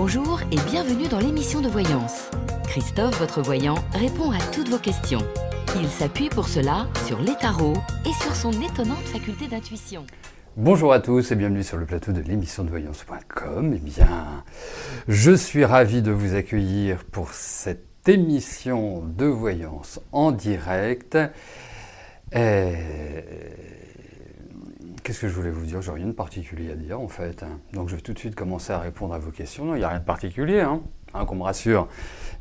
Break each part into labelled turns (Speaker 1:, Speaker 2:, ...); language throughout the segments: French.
Speaker 1: Bonjour et bienvenue dans l'émission de voyance. Christophe, votre voyant, répond à toutes vos questions. Il s'appuie pour cela sur les tarots et sur son étonnante faculté d'intuition.
Speaker 2: Bonjour à tous et bienvenue sur le plateau de l'émission de voyance.com. Eh bien, je suis ravi de vous accueillir pour cette émission de voyance en direct. Qu'est-ce que je voulais vous dire? J'ai rien de particulier à dire en fait. Donc je vais tout de suite commencer à répondre à vos questions. Non, il n'y a rien de particulier, qu'on me rassure.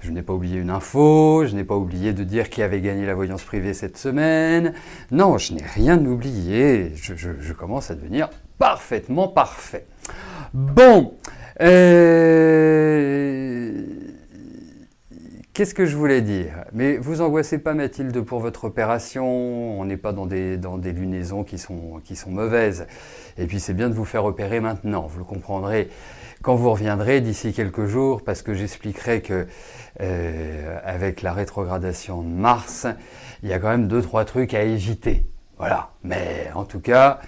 Speaker 2: Je n'ai pas oublié une info, je n'ai pas oublié de dire qui avait gagné la voyance privée cette semaine. Non, je n'ai rien oublié. Je commence à devenir parfaitement parfait. Bon, qu'est-ce que je voulais dire? Mais vous angoissez pas Mathilde pour votre opération, on n'est pas dans des lunaisons qui sont mauvaises. Et puis c'est bien de vous faire opérer maintenant, vous le comprendrez quand vous reviendrez d'ici quelques jours, parce que j'expliquerai que avec la rétrogradation de Mars, il y a quand même 2-3 trucs à éviter. Voilà, mais en tout cas,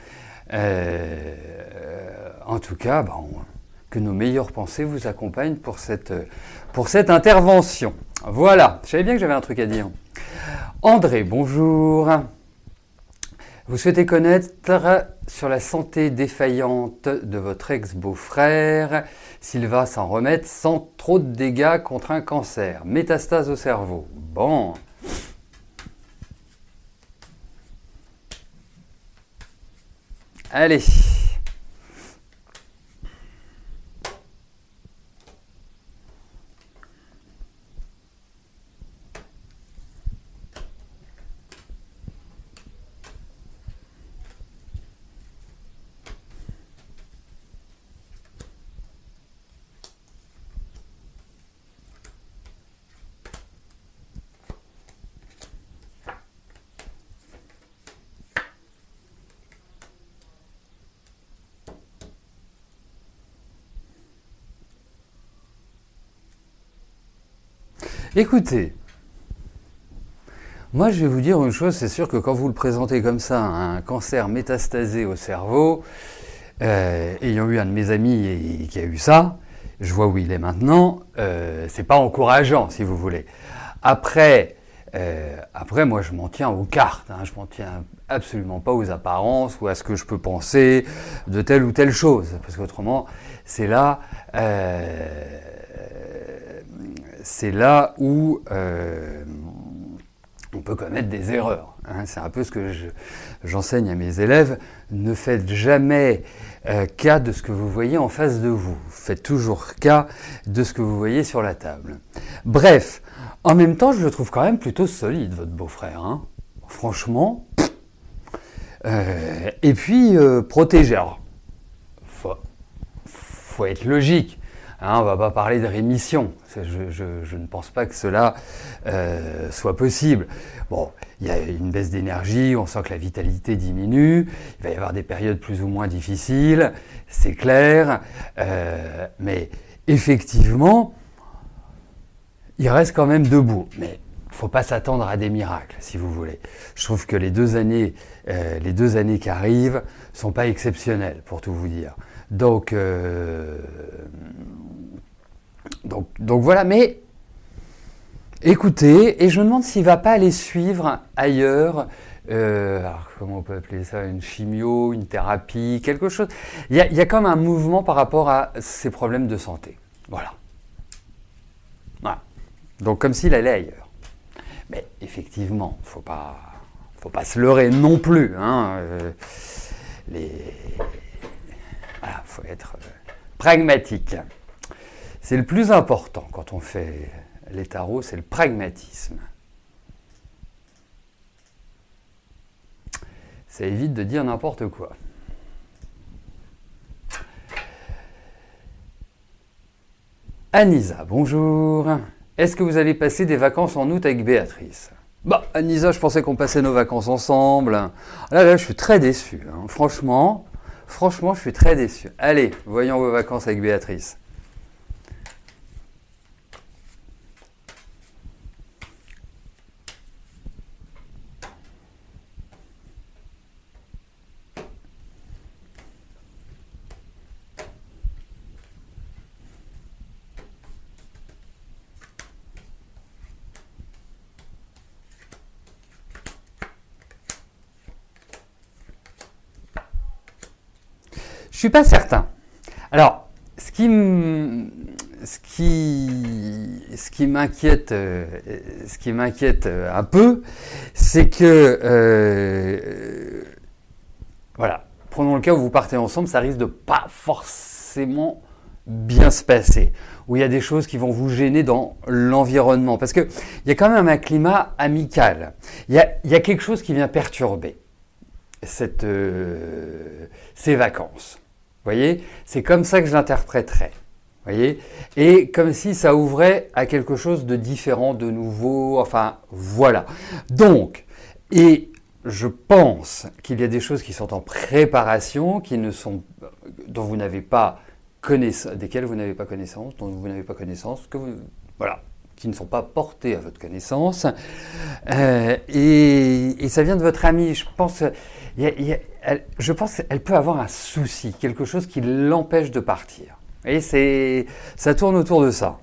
Speaker 2: que nos meilleures pensées vous accompagnent pour cette intervention. Voilà, je savais bien que j'avais un truc à dire. André, bonjour. Vous souhaitez connaître sur la santé défaillante de votre ex-beau-frère, s'il va s'en remettre sans trop de dégâts contre un cancer, métastase au cerveau. Bon. Allez. Écoutez, moi je vais vous dire une chose, c'est sûr que quand vous le présentez comme ça, un cancer métastasé au cerveau, ayant eu un de mes amis qui a eu ça, je vois où il est maintenant, c'est pas encourageant si vous voulez. Après moi je m'en tiens aux cartes, je m'en tiens absolument pas aux apparences ou à ce que je peux penser de telle ou telle chose, parce qu'autrement c'est là où on peut commettre des erreurs. C'est un peu ce que j'enseigne à mes élèves. Ne faites jamais cas de ce que vous voyez en face de vous. Faites toujours cas de ce que vous voyez sur la table. Bref, en même temps, je le trouve quand même plutôt solide, votre beau-frère. Franchement. Et puis, protégé. Alors, faut être logique. On ne va pas parler de rémission. Je ne pense pas que cela soit possible. Bon, il y a une baisse d'énergie, on sent que la vitalité diminue, il va y avoir des périodes plus ou moins difficiles, c'est clair, mais effectivement, il reste quand même debout. Mais il ne faut pas s'attendre à des miracles, si vous voulez. Je trouve que les deux années qui arrivent ne sont pas exceptionnelles, pour tout vous dire. Donc voilà, mais écoutez, et je me demande s'il ne va pas aller suivre ailleurs, alors comment on peut appeler ça, une chimio, une thérapie, quelque chose. Il y a comme un mouvement par rapport à ces problèmes de santé. Voilà. Donc comme s'il allait ailleurs. Mais effectivement, faut pas se leurrer non plus. Voilà, faut être pragmatique. C'est le plus important quand on fait les tarots, c'est le pragmatisme. Ça évite de dire n'importe quoi. Anissa, bonjour. Est-ce que vous allez passer des vacances en août avec Béatrice? Anissa, je pensais qu'on passait nos vacances ensemble. Là, je suis très déçu. Franchement, je suis très déçu. Allez, voyons vos vacances avec Béatrice. Je suis pas certain. Alors, ce qui m'inquiète un peu, c'est que voilà, prenons le cas où vous partez ensemble, ça risque de pas forcément bien se passer, où il y a des choses qui vont vous gêner dans l'environnement, parce que il y a quand même un climat amical. Il y a quelque chose qui vient perturber ces vacances. Vous voyez, c'est comme ça que je l'interpréterais. Voyez, et comme si ça ouvrait à quelque chose de différent, de nouveau, enfin voilà. Donc, et je pense qu'il y a des choses qui sont en préparation, dont vous n'avez pas connaissance, desquelles vous n'avez pas connaissance, dont vous n'avez pas connaissance, voilà, qui ne sont pas portées à votre connaissance, et ça vient de votre amie. Je pense qu'elle peut avoir un souci, quelque chose qui l'empêche de partir. Et ça tourne autour de ça.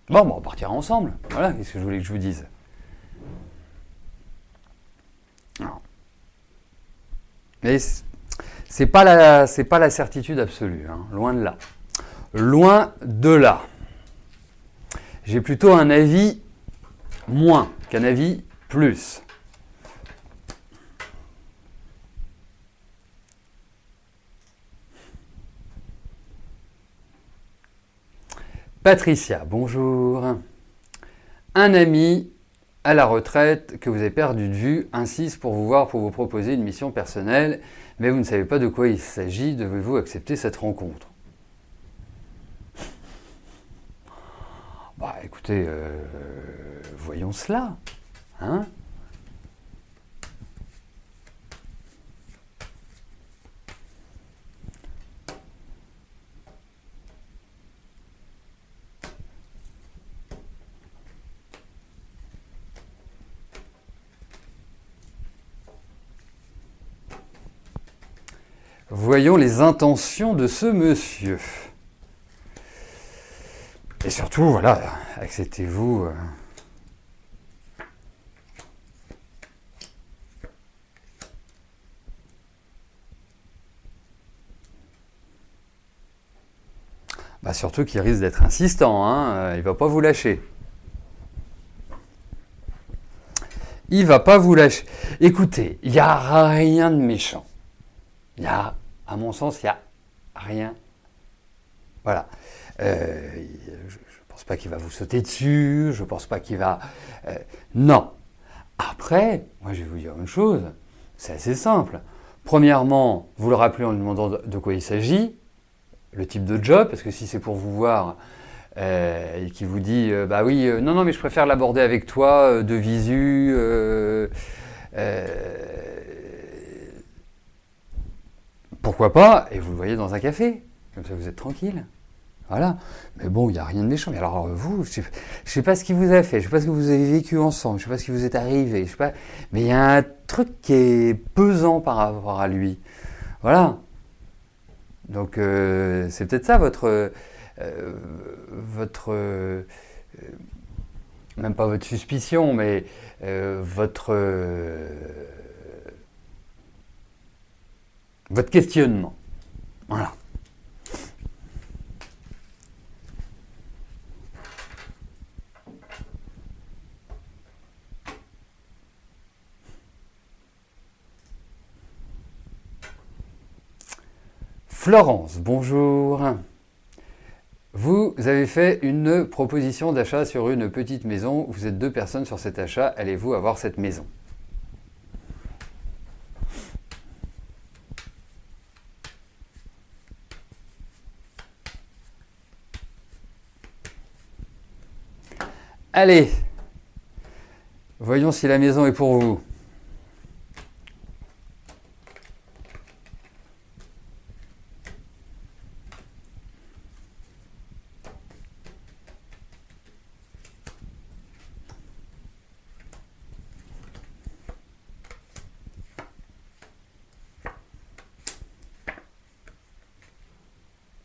Speaker 2: Bon, on partira ensemble. Voilà, qu'est-ce que je voulais que je vous dise. Non. Mais c'est pas la certitude absolue, hein, loin de là. Loin de là. J'ai plutôt un avis moins qu'un avis plus. Patricia, bonjour. Un ami à la retraite que vous avez perdu de vue insiste pour vous voir pour vous proposer une mission personnelle, mais vous ne savez pas de quoi il s'agit. Devez-vous accepter cette rencontre? Bah écoutez, voyons cela. Hein? Voyons les intentions de ce monsieur. Et surtout, voilà, acceptez-vous. Bah surtout qu'il risque d'être insistant, hein, il ne va pas vous lâcher. Il ne va pas vous lâcher. Écoutez, il n'y a rien de méchant. À mon sens, il n'y a rien. Voilà. Je ne pense pas qu'il va vous sauter dessus, je ne pense pas qu'il va... non. Après, moi je vais vous dire une chose, c'est assez simple. Premièrement, vous le rappelez en lui demandant de quoi il s'agit, le type de job, parce que si c'est pour vous voir et qu'il vous dit bah oui, non, mais je préfère l'aborder avec toi de visu, pourquoi pas, et vous le voyez dans un café, comme ça vous êtes tranquille. Voilà. Mais bon, il n'y a rien de méchant. Mais alors vous, je ne sais pas ce qu'il vous a fait, je ne sais pas ce que vous avez vécu ensemble, je ne sais pas ce qui vous est arrivé, je sais pas. Mais il y a un truc qui est pesant par rapport à lui. Voilà. Donc c'est peut-être ça votre même pas votre suspicion, mais votre questionnement. Voilà. Florence, bonjour. Vous avez fait une proposition d'achat sur une petite maison. Vous êtes 2 personnes sur cet achat. Allez-vous avoir cette maison? Allez, voyons si la maison est pour vous.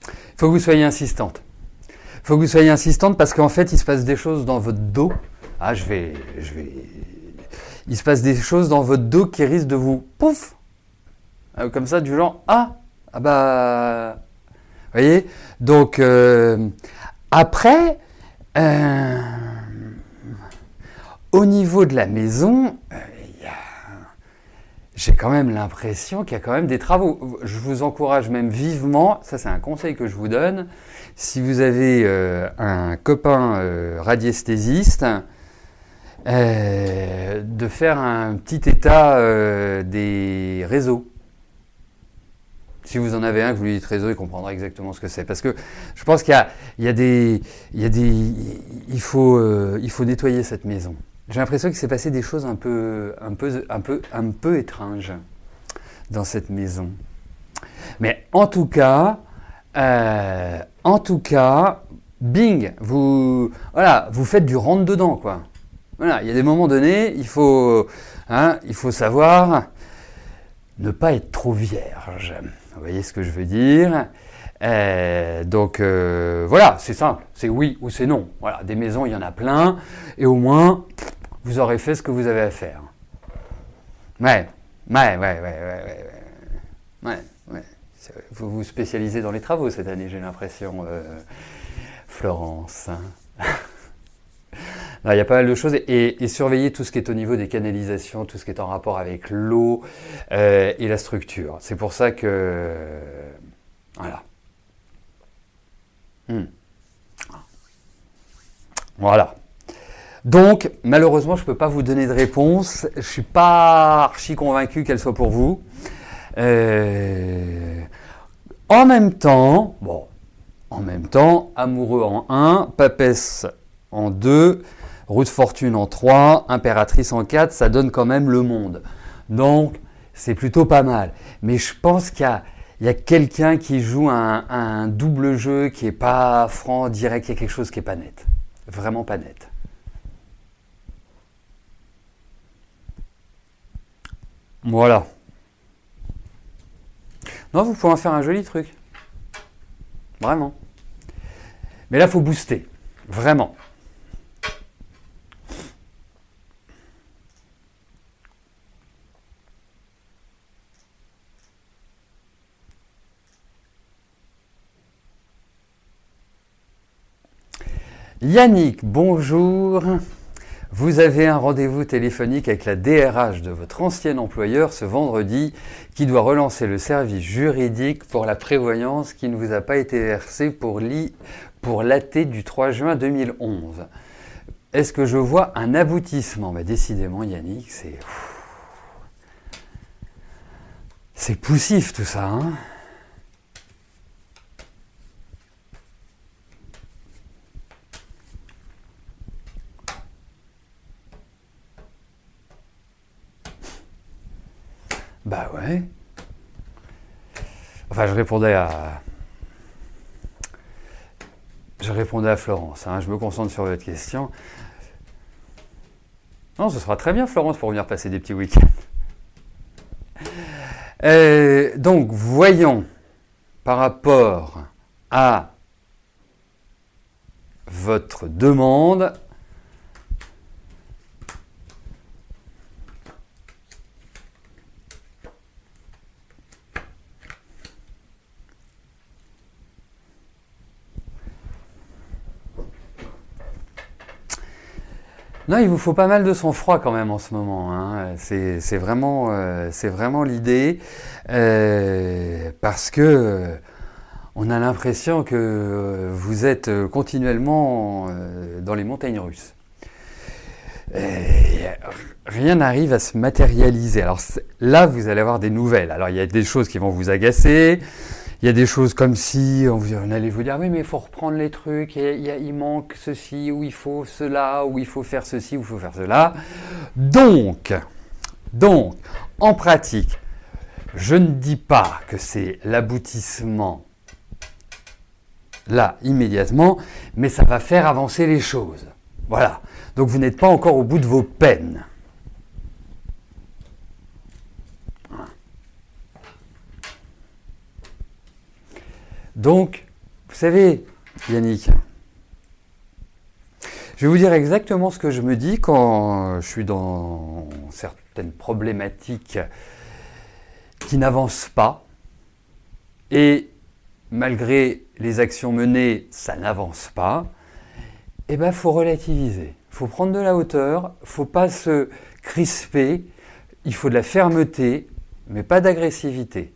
Speaker 2: Il faut que vous soyez insistante. Il faut que vous soyez insistante parce qu'en fait, il se passe des choses dans votre dos. Ah, il se passe des choses dans votre dos qui risquent de vous, pouf, Comme ça, du genre, ah bah... Vous voyez? Donc, après, au niveau de la maison, j'ai quand même l'impression qu'il y a quand même des travaux. Je vous encourage même vivement, ça c'est un conseil que je vous donne, si vous avez un copain radiesthésiste, de faire un petit état des réseaux. Si vous en avez un, que vous lui dites réseau, il comprendra exactement ce que c'est. Parce que je pense qu'il y a des... Il faut nettoyer cette maison. J'ai l'impression qu'il s'est passé des choses un peu étranges dans cette maison. Mais en tout cas, bing, vous faites du rentre dedans, quoi. Voilà, il y a des moments donnés, il faut savoir ne pas être trop vierge. Vous voyez ce que je veux dire? Donc voilà, c'est simple, c'est oui ou c'est non. Voilà, des maisons, il y en a plein, et au moins, vous aurez fait ce que vous avez à faire. Ouais. Vous vous spécialisez dans les travaux cette année, j'ai l'impression, Florence. Il y a pas mal de choses et surveiller tout ce qui est au niveau des canalisations, tout ce qui est en rapport avec l'eau et la structure. C'est pour ça que... Voilà. Voilà. Donc, malheureusement, je ne peux pas vous donner de réponse. Je ne suis pas archi convaincu qu'elle soit pour vous. En même temps, amoureux en 1, papesse en 2, roue de fortune en 3, impératrice en 4, ça donne quand même le monde. Donc, c'est plutôt pas mal. Mais je pense qu'il y a quelqu'un qui joue un double jeu qui n'est pas franc, direct, il y a quelque chose qui n'est pas net. Vraiment pas net. Voilà. Non, vous pouvez en faire un joli truc. Vraiment. Mais là, il faut booster. Vraiment. Yannick, bonjour. Vous avez un rendez-vous téléphonique avec la DRH de votre ancien employeur ce vendredi qui doit relancer le service juridique pour la prévoyance qui ne vous a pas été versée pour l'AT du 3 juin 2011. Est-ce que je vois un aboutissement? Décidément, Yannick, c'est poussif tout ça, hein. Bah ouais. Enfin, je répondais à Florence, hein. Je me concentre sur votre question. Non, ce sera très bien, Florence, pour venir passer des petits week-ends. Donc, voyons par rapport à votre demande. Non, il vous faut pas mal de sang-froid quand même en ce moment, hein. C'est vraiment l'idée, parce que on a l'impression que vous êtes continuellement dans les montagnes russes. Rien n'arrive à se matérialiser. Alors là, vous allez avoir des nouvelles. Alors il y a des choses qui vont vous agacer. Il y a des choses comme si on allait vous dire oui mais il faut reprendre les trucs, il manque ceci, ou il faut cela, ou il faut faire ceci, ou il faut faire cela. Donc, en pratique, je ne dis pas que c'est l'aboutissement là, immédiatement, mais ça va faire avancer les choses. Voilà. Donc vous n'êtes pas encore au bout de vos peines. Donc, vous savez, Yannick, je vais vous dire exactement ce que je me dis quand je suis dans certaines problématiques qui n'avance pas, et malgré les actions menées, ça n'avance pas, eh bien, il faut relativiser. Il faut prendre de la hauteur, il ne faut pas se crisper, il faut de la fermeté, mais pas d'agressivité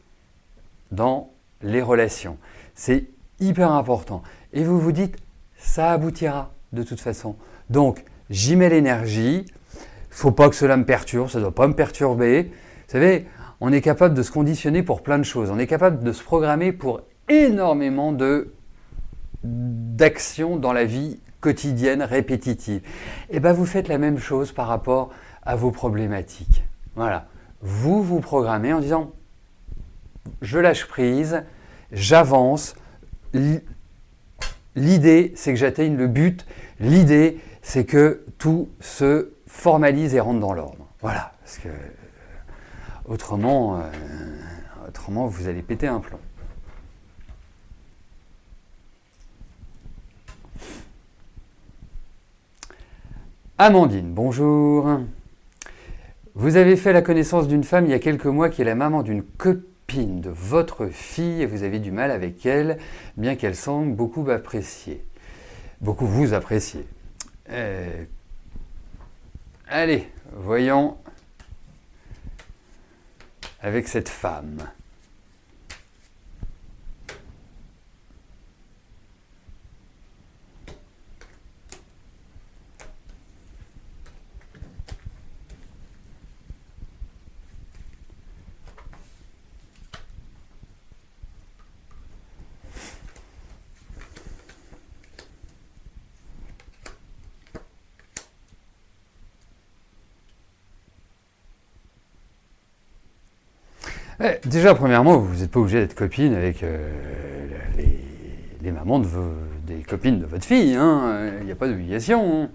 Speaker 2: dans les relations. C'est hyper important. Et vous vous dites, ça aboutira de toute façon. Donc, j'y mets l'énergie, il ne faut pas que cela me perturbe, ça ne doit pas me perturber. Vous savez, on est capable de se conditionner pour plein de choses. On est capable de se programmer pour énormément d'actions dans la vie quotidienne, répétitive. Et bien, vous faites la même chose par rapport à vos problématiques. Voilà. Vous vous programmez en disant, je lâche prise, j'avance. L'idée, c'est que j'atteigne le but. L'idée, c'est que tout se formalise et rentre dans l'ordre. Voilà. Parce que autrement, vous allez péter un plomb. Amandine, bonjour. Vous avez fait la connaissance d'une femme il y a quelques mois qui est la maman d'une copine de votre fille et vous avez du mal avec elle, bien qu'elle semble beaucoup apprécier. Beaucoup vous apprécier. Allez, voyons avec cette femme. Déjà, premièrement, vous n'êtes pas obligé d'être copine avec les mamans des copines de votre fille. Il n'y a pas d'obligation. Hein.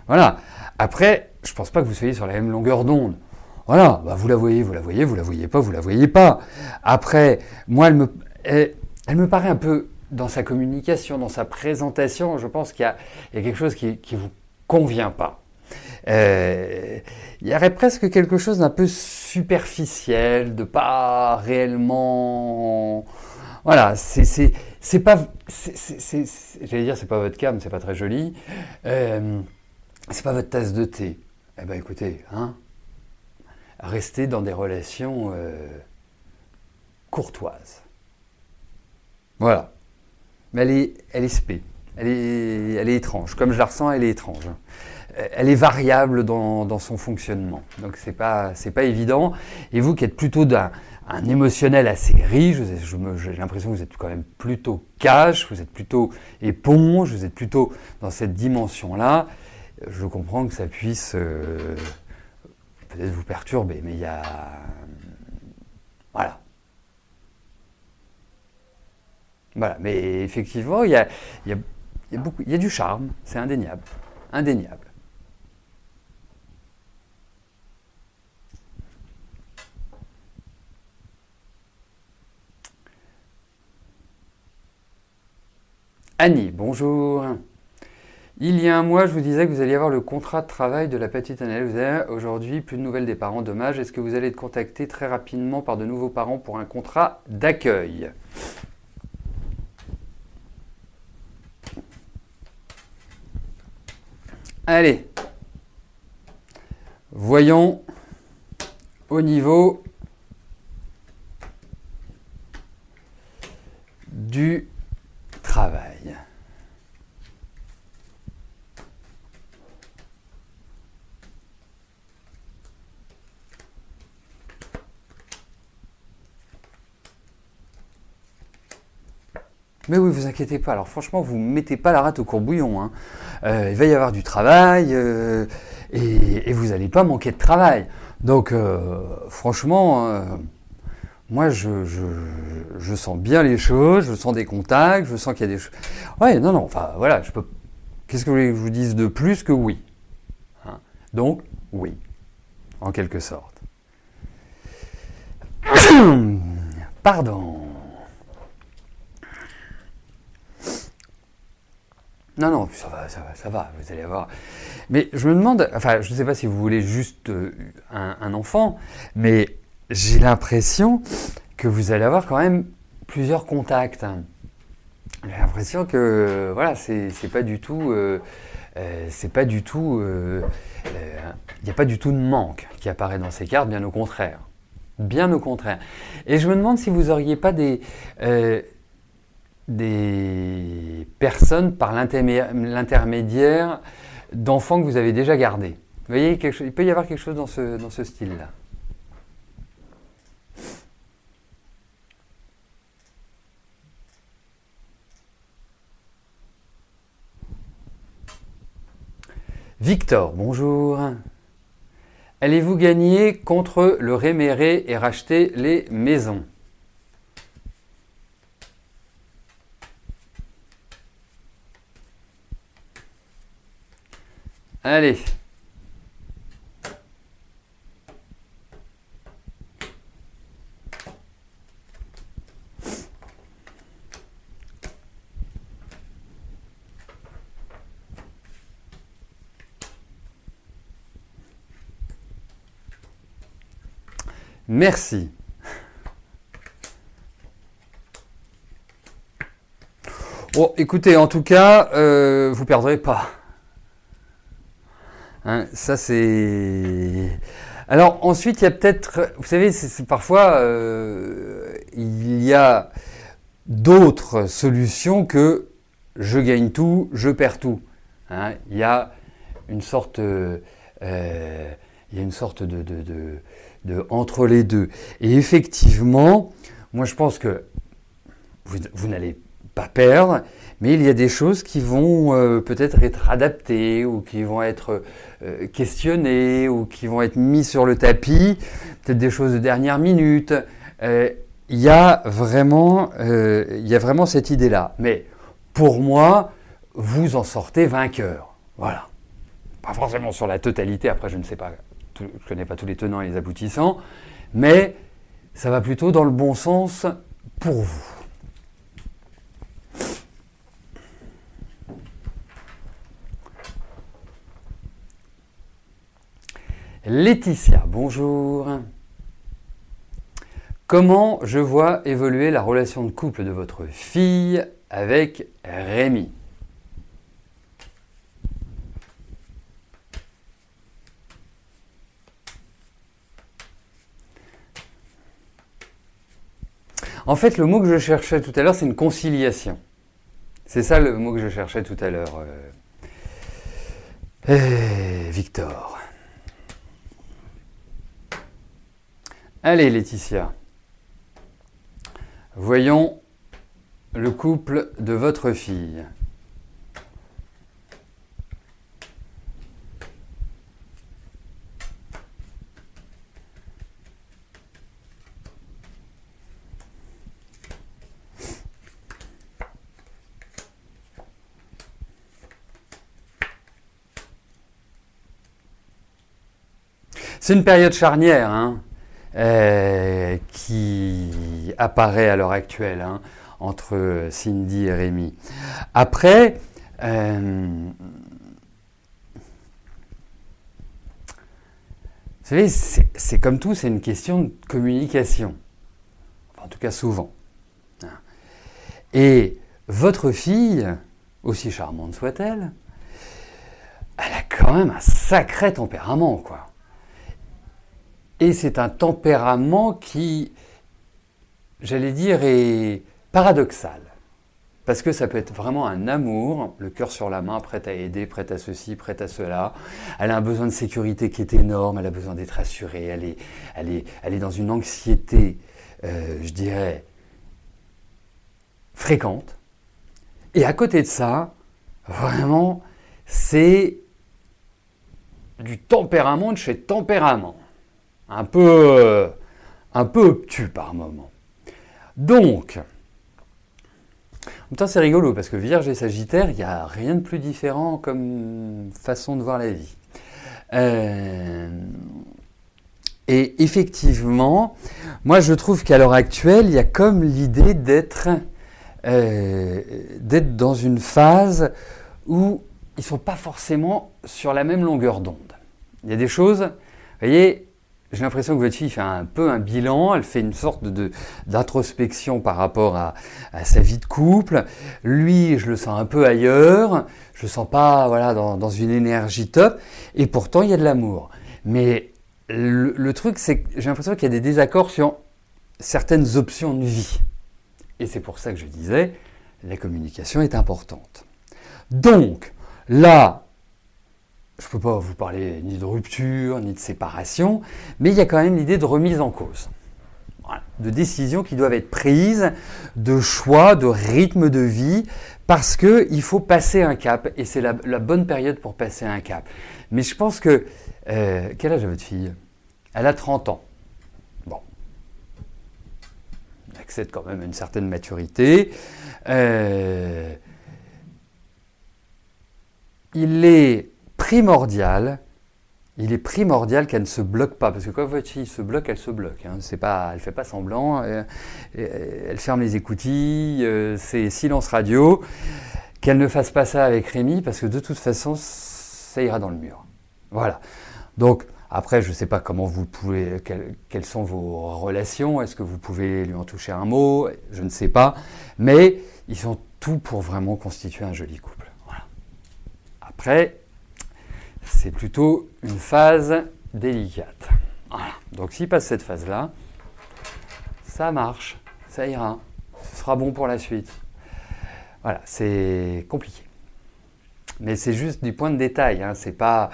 Speaker 2: Voilà. Après, je ne pense pas que vous soyez sur la même longueur d'onde. Voilà. Bah, vous la voyez, vous la voyez pas, vous la voyez pas. Après, moi, elle me paraît un peu, dans sa communication, dans sa présentation, je pense qu'il y a quelque chose qui ne vous convient pas. Il y aurait presque quelque chose d'un peu superficiel, de pas réellement. Voilà, c'est pas. J'allais dire, c'est pas votre cas, mais c'est pas très joli. C'est pas votre tasse de thé. Eh ben écoutez, restez dans des relations courtoises. Voilà. Mais elle est spé. Elle est étrange. Comme je la ressens, elle est étrange. Elle est variable dans son fonctionnement. Donc c'est pas évident. Et vous qui êtes plutôt d'un émotionnel assez riche, j'ai l'impression que vous êtes quand même plutôt cash, vous êtes plutôt éponge, vous êtes plutôt dans cette dimension-là. Je comprends que ça puisse peut-être vous perturber, mais il y a... Voilà. Voilà, mais effectivement, il y a du charme, c'est indéniable. Indéniable. Annie, bonjour. Il y a un mois, je vous disais que vous alliez avoir le contrat de travail de la petite Annelle. Vous avez aujourd'hui plus de nouvelles des parents. Dommage. Est-ce que vous allez être contacté très rapidement par de nouveaux parents pour un contrat d'accueil ? Allez, voyons au niveau du travail. Mais oui, vous inquiétez pas. Alors franchement, vous ne mettez pas la rate au courbouillon. Hein. Il va y avoir du travail et vous n'allez pas manquer de travail. Donc franchement, moi je sens bien les choses, je sens des contacts, je sens qu'il y a des choses. Ouais, non, enfin voilà, je peux. Qu'est-ce que vous voulez que je vous dise de plus que oui, hein. Donc oui, en quelque sorte. Pardon. Non, ça va, vous allez avoir... Mais je me demande, enfin, je ne sais pas si vous voulez juste un enfant, mais j'ai l'impression que vous allez avoir quand même plusieurs contacts. J'ai l'impression que voilà, c'est pas du tout, c'est pas du tout, il n'y a pas du tout de manque qui apparaît dans ces cartes, bien au contraire. Bien au contraire. Et je me demande si vous n'auriez pas des personnes par l'intermédiaire d'enfants que vous avez déjà gardés. Vous voyez, il peut y avoir quelque chose dans ce style-là. Victor, bonjour. Allez-vous gagner contre le réméré et racheter les maisons? Allez. Merci. Bon, écoutez, en tout cas, vous ne perdrez pas. Hein, ça, c'est... Alors, ensuite, il y a peut-être... Vous savez, parfois, il y a d'autres solutions que je gagne tout, je perds tout. Hein, il y a une sorte... de entre les deux. Et effectivement, moi je pense que vous n'allez pas perdre, mais il y a des choses qui vont peut-être être adaptées ou qui vont être questionnées ou qui vont être mises sur le tapis, peut-être des choses de dernière minute. Il y a vraiment cette idée-là. Mais pour moi, vous en sortez vainqueur. Voilà. Pas forcément sur la totalité, après je ne sais pas. Je ne connais pas tous les tenants et les aboutissants, mais ça va plutôt dans le bon sens pour vous. Laetitia, bonjour. Comment je vois évoluer la relation de couple de votre fille avec Rémi ? En fait, le mot que je cherchais tout à l'heure, c'est une conciliation. C'est ça le mot que je cherchais tout à l'heure, Victor. Allez, Laetitia. Voyons le couple de votre fille. C'est une période charnière hein, qui apparaît à l'heure actuelle hein, entre Cindy et Rémi. Après, vous savez, c'est comme tout, c'est une question de communication. En tout cas, souvent. Et votre fille, aussi charmante soit-elle, elle a quand même un sacré tempérament, quoi. Et c'est un tempérament qui, j'allais dire, est paradoxal. Parce que ça peut être vraiment un amour, le cœur sur la main, prête à aider, prête à ceci, prête à cela. Elle a un besoin de sécurité qui est énorme, elle a besoin d'être assurée, elle est dans une anxiété, je dirais, fréquente. Et à côté de ça, vraiment, c'est du tempérament de chez tempérament. Un peu obtus par moment. Donc, en même temps c'est rigolo parce que Vierge et Sagittaire, il n'y a rien de plus différent comme façon de voir la vie. Et effectivement, moi je trouve qu'à l'heure actuelle, il y a comme l'idée d'être dans une phase où ils ne sont pas forcément sur la même longueur d'onde. Il y a des choses, vous voyez, j'ai l'impression que votre fille fait un peu un bilan, elle fait une sorte d'introspection par rapport à sa vie de couple. Lui, je le sens un peu ailleurs, je le sens pas voilà, dans une énergie top, et pourtant il y a de l'amour. Mais le truc, c'est que j'ai l'impression qu'il y a des désaccords sur certaines options de vie. Et c'est pour ça que je disais, la communication est importante. Donc, là, je ne peux pas vous parler ni de rupture, ni de séparation, mais il y a quand même l'idée de remise en cause. Voilà. De décisions qui doivent être prises, de choix, de rythme de vie, parce qu'il faut passer un cap, et c'est la bonne période pour passer un cap. Mais je pense que... quel âge a votre fille? Elle a 30 ans. Bon. Elle accède quand même à une certaine maturité. Il est primordial qu'elle ne se bloque pas, parce que quand votre fille se bloque, elle se bloque. Hein. Elle ne fait pas semblant, elle ferme les écoutilles, c'est silence radio. Qu'elle ne fasse pas ça avec Rémi, parce que de toute façon, ça ira dans le mur. Voilà. Donc, après, je ne sais pas comment vous pouvez, quelles sont vos relations, est-ce que vous pouvez lui en toucher un mot, je ne sais pas, mais ils sont tout pour vraiment constituer un joli couple. Voilà. Après, c'est plutôt une phase délicate. Voilà. Donc s'il passe cette phase-là, ça marche, ça ira, ce sera bon pour la suite. Voilà, c'est compliqué. Mais c'est juste du point de détail, hein. C'est pas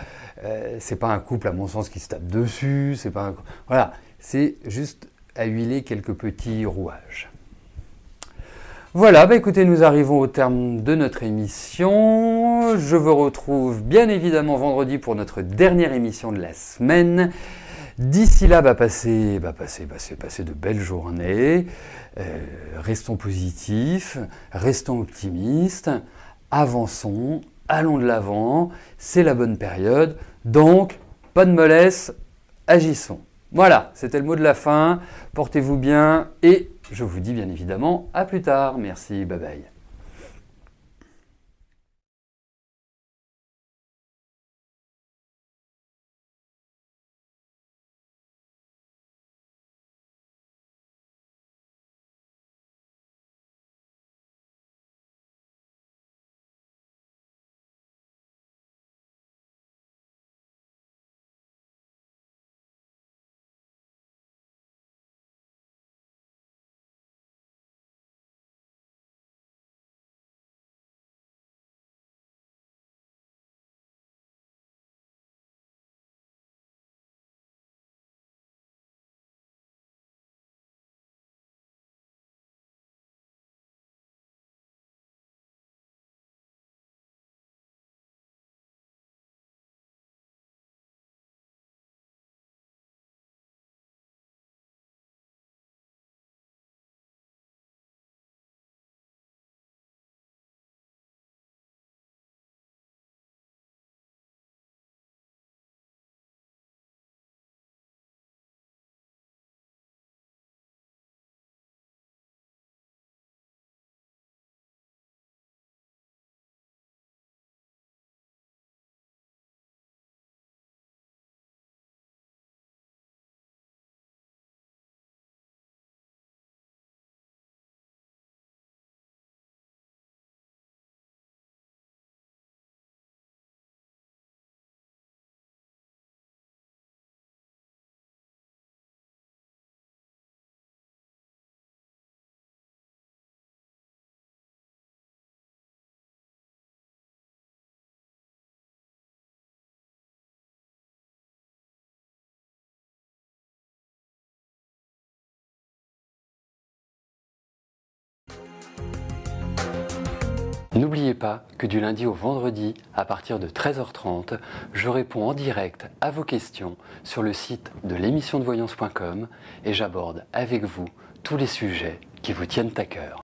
Speaker 2: un couple à mon sens qui se tape dessus, voilà, c'est juste à huiler quelques petits rouages. Voilà, écoutez, nous arrivons au terme de notre émission. Je vous retrouve bien évidemment vendredi pour notre dernière émission de la semaine. D'ici là, passez de belles journées. Restons positifs, restons optimistes, avançons, allons de l'avant. C'est la bonne période, donc pas de mollesse, agissons. Voilà, c'était le mot de la fin. Portez-vous bien et je vous dis bien évidemment à plus tard. Merci, bye bye. N'oubliez pas que du lundi au vendredi, à partir de 13h30, je réponds en direct à vos questions sur le site de l'émissiondevoyance.com et j'aborde avec vous tous les sujets qui vous tiennent à cœur.